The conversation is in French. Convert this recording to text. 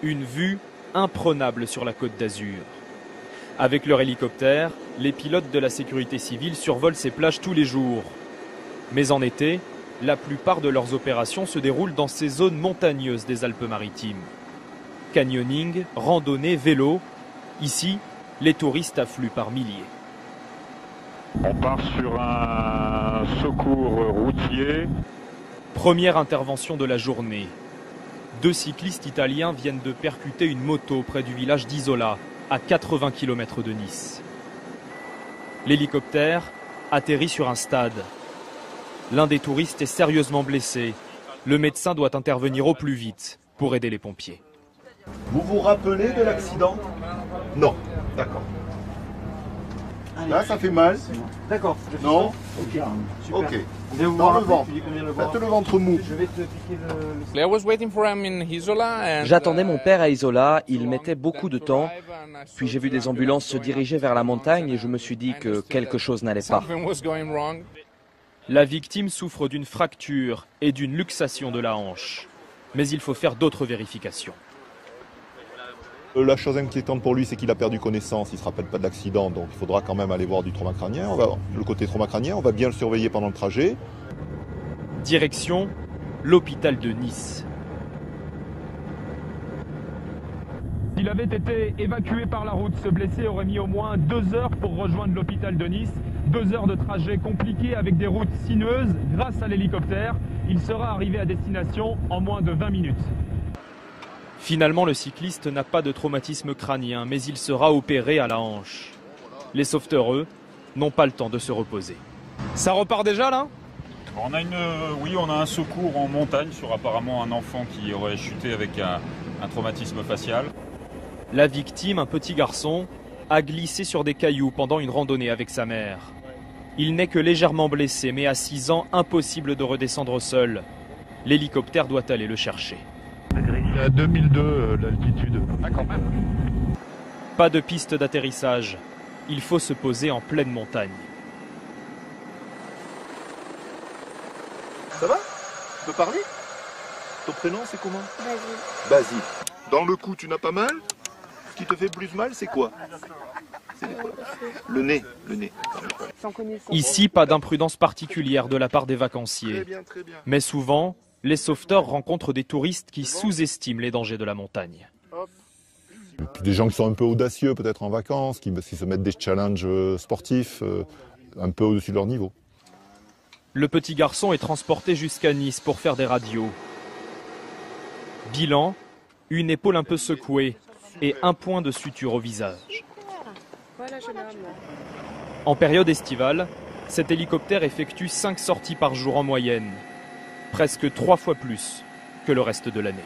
Une vue imprenable sur la Côte d'Azur. Avec leur hélicoptère, les pilotes de la sécurité civile survolent ces plages tous les jours. Mais en été, la plupart de leurs opérations se déroulent dans ces zones montagneuses des Alpes-Maritimes. Canyoning, randonnée, vélo. Ici, les touristes affluent par milliers. On part sur un secours routier. Première intervention de la journée. 2 cyclistes italiens viennent de percuter une moto près du village d'Isola, à 80 km de Nice. L'hélicoptère atterrit sur un stade. L'un des touristes est sérieusement blessé. Le médecin doit intervenir au plus vite pour aider les pompiers. Vous vous rappelez de l'accident? Non. D'accord. Là, ça fait mal. D'accord. Non. Ok. Dans le ventre. Faites le ventre mou. Je vais te piquer le... J'attendais mon père à Isola, il mettait beaucoup de temps. Puis j'ai vu des ambulances se diriger vers la montagne et je me suis dit que quelque chose n'allait pas. La victime souffre d'une fracture et d'une luxation de la hanche. Mais il faut faire d'autres vérifications. La chose inquiétante pour lui, c'est qu'il a perdu connaissance, il ne se rappelle pas de l'accident, donc il faudra quand même aller voir du trauma crânien. Le côté trauma crânien, on va bien le surveiller pendant le trajet. Direction, l'hôpital de Nice. S'il avait été évacué par la route, ce blessé aurait mis au moins 2 heures pour rejoindre l'hôpital de Nice. 2 heures de trajet compliqué avec des routes sinueuses. Grâce à l'hélicoptère, il sera arrivé à destination en moins de 20 minutes. Finalement, le cycliste n'a pas de traumatisme crânien, mais il sera opéré à la hanche. Les sauveteurs, eux, n'ont pas le temps de se reposer. Ça repart déjà là ? On a on a un secours en montagne sur apparemment un enfant qui aurait chuté avec un traumatisme facial. La victime, un petit garçon, a glissé sur des cailloux pendant une randonnée avec sa mère. Il n'est que légèrement blessé, mais à 6 ans, impossible de redescendre seul. L'hélicoptère doit aller le chercher. Il est à 2002 l'altitude. Ah, quand même. Pas de piste d'atterrissage. Il faut se poser en pleine montagne. Ça va? Tu peux parler? Ton prénom, c'est comment? Basile. Basile. Dans le cou, tu n'as pas mal? Ce qui te fait plus mal, c'est quoi? Le nez. Ici, pas d'imprudence particulière de la part des vacanciers. Très bien. Mais souvent, les sauveteurs rencontrent des touristes qui sous-estiment les dangers de la montagne. Et puis des gens qui sont un peu audacieux peut-être en vacances, qui se mettent des challenges sportifs un peu au-dessus de leur niveau. Le petit garçon est transporté jusqu'à Nice pour faire des radios. Bilan, une épaule un peu secouée et un point de suture au visage. En période estivale, cet hélicoptère effectue 5 sorties par jour en moyenne, presque 3 fois plus que le reste de l'année.